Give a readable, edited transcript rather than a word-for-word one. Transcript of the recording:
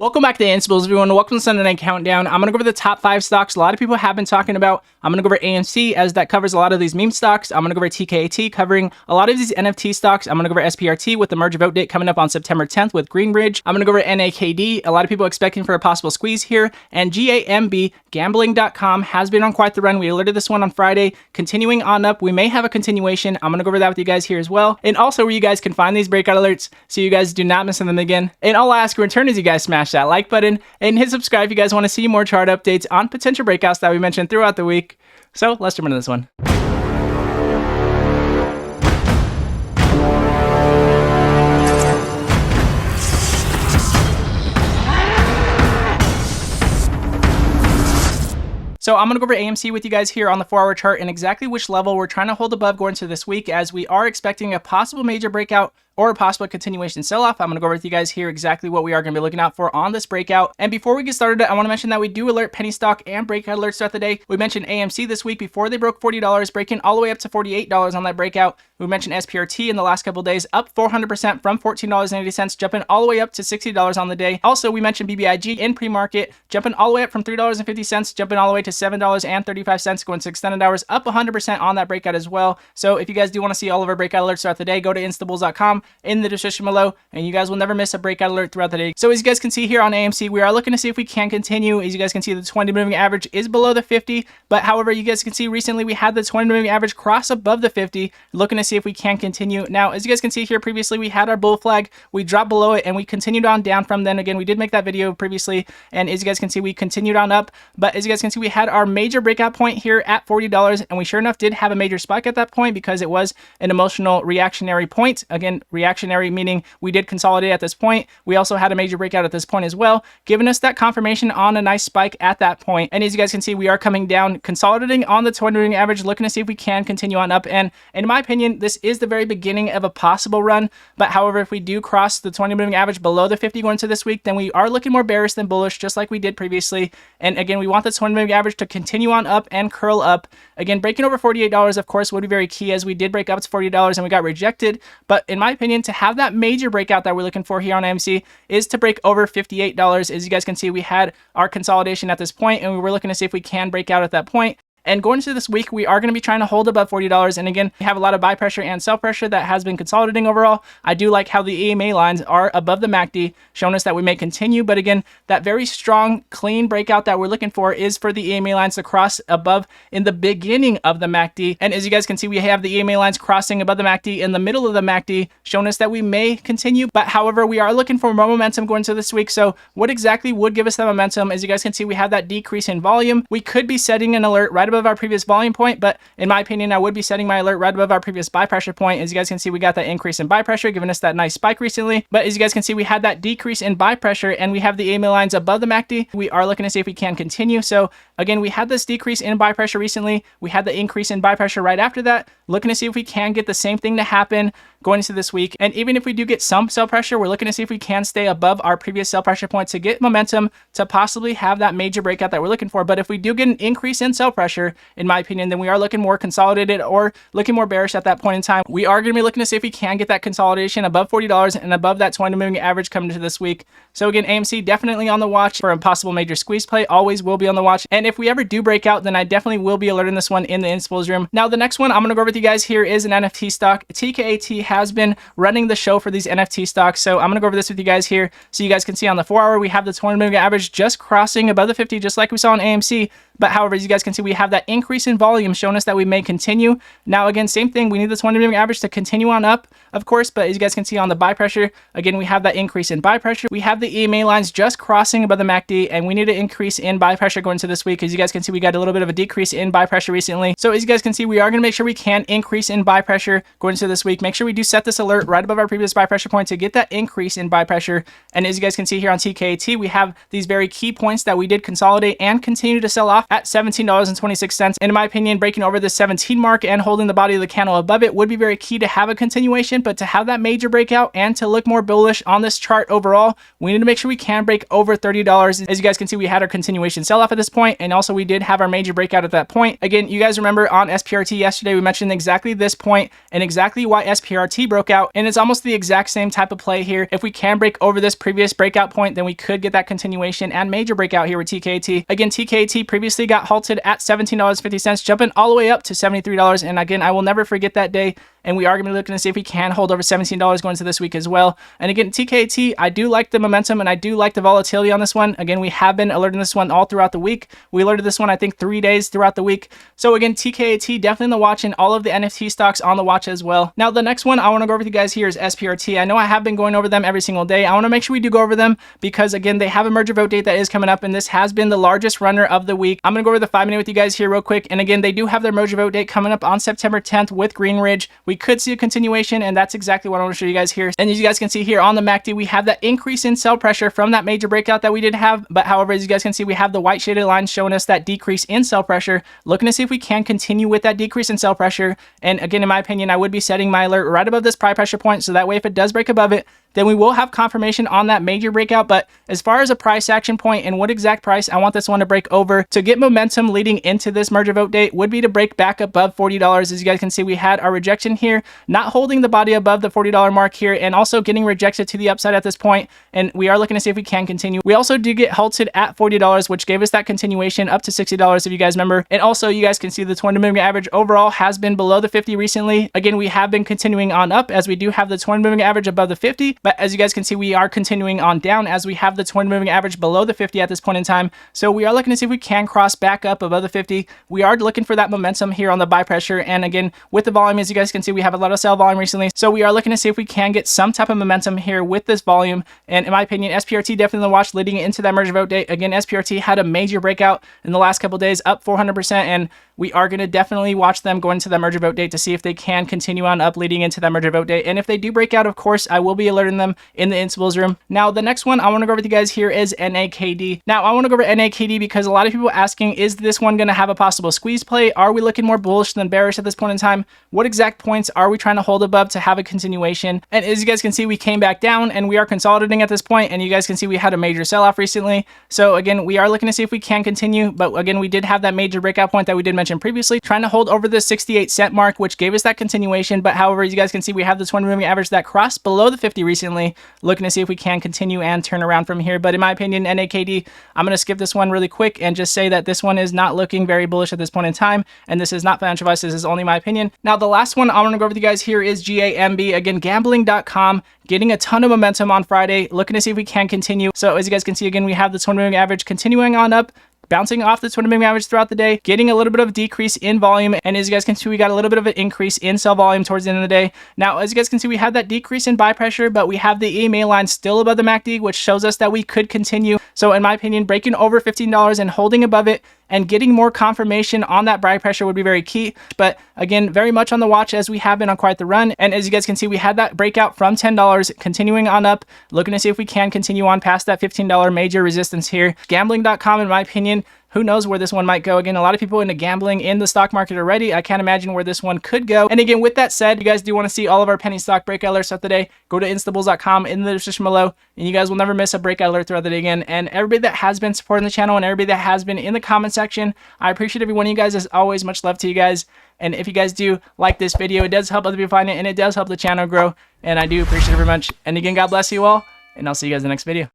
Welcome back to the Instables, everyone. Welcome to Sunday Night Countdown. I'm going to go over the top 5 stocks a lot of people have been talking about. I'm going to go over AMC as that covers a lot of these meme stocks. I'm going to go over TKAT covering a lot of these NFT stocks. I'm going to go over SPRT with the merger vote date coming up on September 10th with Greenbridge. I'm going to go over NAKD, a lot of people expecting for a possible squeeze here. And GAMB, gambling.com, has been on quite the run. We alerted this one on Friday. Continuing on up, we may have a continuation. I'm going to go over that with you guys here as well. And also where you guys can find these breakout alerts so you guys do not miss them again. And all I ask in return is you guys smash that like button and hit subscribe if you guys want to see more chart updates on potential breakouts that we mentioned throughout the week. So let's jump into this one. So I'm going to go over AMC with you guys here on the 4-hour chart and exactly which level we're trying to hold above going into this week, as we are expecting a possible major breakout or a possible continuation sell-off. I'm going to go over with you guys here exactly what we are going to be looking out for on this breakout. And before we get started, I want to mention that we do alert penny stock and breakout alerts throughout the day. We mentioned AMC this week before they broke $40, breaking all the way up to $48 on that breakout. We mentioned SPRT in the last couple of days, up 400% from $14.80, jumping all the way up to $60 on the day. Also, we mentioned BBIG in pre-market, jumping all the way up from $3.50, jumping all the way to $7.35, going to extended hours, up 100% on that breakout as well. So if you guys do want to see all of our breakout alerts throughout the day, go to instables.com in the description below, and you guys will never miss a breakout alert throughout the day. So as you guys can see here on AMC, we are looking to see if we can continue. As you guys can see, the 20 moving average is below the 50, but however, you guys can see recently we had the 20 moving average cross above the 50, looking to see if we can continue. Now, as you guys can see here previously, we had our bull flag, we dropped below it, and we continued on down from then. Again, we did make that video previously, and as you guys can see, we continued on up, but as you guys can see, we had our major breakout point here at $40, and we sure enough did have a major spike at that point because it was an emotional reactionary point. Again, reactionary meaning we did consolidate at this point. We also had a major breakout at this point as well, giving us that confirmation on a nice spike at that point. And as you guys can see, we are coming down, consolidating on the 20 moving average, looking to see if we can continue on up. And in my opinion, this is the very beginning of a possible run. But however, if we do cross the 20 moving average below the 50 going into this week, then we are looking more bearish than bullish, just like we did previously. And again, we want the 20 moving average to continue on up and curl up. Again, breaking over $48, of course, would be very key, as we did break up to $40 and we got rejected. But in my opinion, to have that major breakout that we're looking for here on AMC is to break over $58. As you guys can see, we had our consolidation at this point, and we were looking to see if we can break out at that point. And going into this week, we are going to be trying to hold above $40. And again, we have a lot of buy pressure and sell pressure that has been consolidating overall. I do like how the EMA lines are above the MACD, showing us that we may continue. But again, that very strong, clean breakout that we're looking for is for the EMA lines to cross above in the beginning of the MACD. And as you guys can see, we have the EMA lines crossing above the MACD in the middle of the MACD, showing us that we may continue. But however, we are looking for more momentum going into this week. So what exactly would give us that momentum? As you guys can see, we have that decrease in volume. We could be setting an alert right above our previous volume point, but in my opinion, I would be setting my alert right above our previous buy pressure point. As you guys can see, we got that increase in buy pressure, giving us that nice spike recently. But as you guys can see, we had that decrease in buy pressure, and we have the EMA lines above the MACD. We are looking to see if we can continue. So again, we had this decrease in buy pressure recently. We had the increase in buy pressure right after that, looking to see if we can get the same thing to happen going into this week. And even if we do get some sell pressure, we're looking to see if we can stay above our previous sell pressure point to get momentum to possibly have that major breakout that we're looking for. But if we do get an increase in sell pressure, in my opinion, then we are looking more consolidated or looking more bearish at that point in time. We are going to be looking to see if we can get that consolidation above $40 and above that 20 moving average coming into this week. So again, AMC definitely on the watch for a possible major squeeze play. Always will be on the watch. And if we ever do break out, then I definitely will be alerting this one in the Instables room. Now, the next one I'm going to go over with you guys here is an NFT stock. TKAT has been running the show for these NFT stocks. So I'm going to go over this with you guys here. So you guys can see on the 4-hour, we have the 20 moving average just crossing above the 50, just like we saw on AMC. But however, as you guys can see, we have that increase in volume showing us that we may continue. Now, again, same thing. We need the 20 moving average to continue on up, of course. But as you guys can see on the buy pressure, again, we have that increase in buy pressure. We have the EMA lines just crossing above the MACD, and we need an increase in buy pressure going into this week. As you guys can see, we got a little bit of a decrease in buy pressure recently. So as you guys can see, we are going to make sure we can increase in buy pressure going into this week. Make sure we do set this alert right above our previous buy pressure point to get that increase in buy pressure. And as you guys can see here on TKAT, we have these very key points that we did consolidate and continue to sell off at $17.26. And in my opinion, breaking over the 17 mark and holding the body of the candle above it would be very key to have a continuation. But to have that major breakout and to look more bullish on this chart overall, we need to make sure we can break over $30. As you guys can see, we had our continuation sell-off at this point, and also we did have our major breakout at that point. Again, you guys remember on SPRT yesterday, we mentioned exactly this point and exactly why SPRT broke out, and it's almost the exact same type of play here. If we can break over this previous breakout point, then we could get that continuation and major breakout here with TKT. Again, TKT previously got halted at $17.50, jumping all the way up to $73. And again, I will never forget that day. And we are going to be looking to see if we can hold over $17 going into this week as well. And again, TKT, I do like the momentum and I do like the volatility on this one. Again, we have been alerting this one all throughout the week. We alerted this one, I think, 3 days throughout the week. So again, TKT definitely on the watch, and all of the NFT stocks on the watch as well. Now, the next one I want to go over with you guys here is SPRT. I know I have been going over them every single day. I want to make sure we do go over them because, again, they have a merger vote date that is coming up, and this has been the largest runner of the week. I'm going to go over the 5 minute with you guys here real quick. And again, they do have their merger vote date coming up on September 10th with Greenridge. We could see a continuation, and that's exactly what I want to show you guys here. And as you guys can see here on the MACD, we have that increase in sell pressure from that major breakout that we did have. But however, as you guys can see, we have the white shaded line showing us that decrease in sell pressure, looking to see if we can continue with that decrease in sell pressure. And again, in my opinion, I would be setting my alert right above this price pressure point, so that way if it does break above it, then we will have confirmation on that major breakout. But as far as a price action point and what exact price I want this one to break over to get momentum leading into this merger vote date would be to break back above $40. As you guys can see, we had our rejection here, not holding the body above the $40 mark here, and also getting rejected to the upside at this point. And we are looking to see if we can continue. We also do get halted at $40, which gave us that continuation up to $60 if you guys remember. And also you guys can see the 200 moving average overall has been below the 50 recently. Again, we have been continuing on up as we do have the 200 moving average above the 50. But as you guys can see, we are continuing on down as we have the 200 moving average below the 50 at this point in time. So we are looking to see if we can cross back up above the 50. We are looking for that momentum here on the buy pressure. And again, with the volume, as you guys can see, we have a lot of sell volume recently. So we are looking to see if we can get some type of momentum here with this volume. And in my opinion, SPRT definitely on the watch leading into that merger vote date. Again, SPRT had a major breakout in the last couple of days, up 400%. And we are going to definitely watch them go into that merger vote date to see if they can continue on up leading into that merger vote date. And if they do break out, of course, I will be alerting them in the Instables room. Now, the next one I want to go over with you guys here is NAKD. Now, I want to go over NAKD because a lot of people are asking, is this one going to have a possible squeeze play? Are we looking more bullish than bearish at this point in time? What exact points are we trying to hold above to have a continuation? And as you guys can see, we came back down and we are consolidating at this point. And you guys can see we had a major sell-off recently. So again, we are looking to see if we can continue. But again, we did have that major breakout point that we did mention previously, trying to hold over the 68-cent mark, which gave us that continuation. But however, as you guys can see, we have the 20 moving average that crossed below the 50 recently, looking to see if we can continue and turn around from here. But in my opinion, NAKD, I'm going to skip this one really quick and just say that this one is not looking very bullish at this point in time. And this is not financial advice. This is only my opinion. Now, the last one I want to go over with you guys here is GAMB. Again, gambling.com, getting a ton of momentum on Friday, looking to see if we can continue. So as you guys can see, again, we have the 20 moving average continuing on up, bouncing off the 20 moving average throughout the day, getting a little bit of a decrease in volume. And as you guys can see, we got a little bit of an increase in sell volume towards the end of the day. Now, as you guys can see, we have that decrease in buy pressure, but we have the EMA line still above the MACD, which shows us that we could continue. So in my opinion, breaking over $15 and holding above it and getting more confirmation on that buy pressure would be very key. But again, very much on the watch as we have been on quite the run. And as you guys can see, we had that breakout from $10, continuing on up, looking to see if we can continue on past that $15 major resistance here. Gambling.com, in my opinion, who knows where this one might go. Again, a lot of people into gambling in the stock market already. I can't imagine where this one could go. And again, with that said, you guys do want to see all of our penny stock breakout alerts throughout the day, go to instabulls.com in the description below, and you guys will never miss a breakout alert throughout the day again. And everybody that has been supporting the channel and everybody that has been in the comment section, I appreciate every one of you guys. As always, much love to you guys. And if you guys do like this video, it does help other people find it, and it does help the channel grow. And I do appreciate it very much. And again, God bless you all, and I'll see you guys in the next video.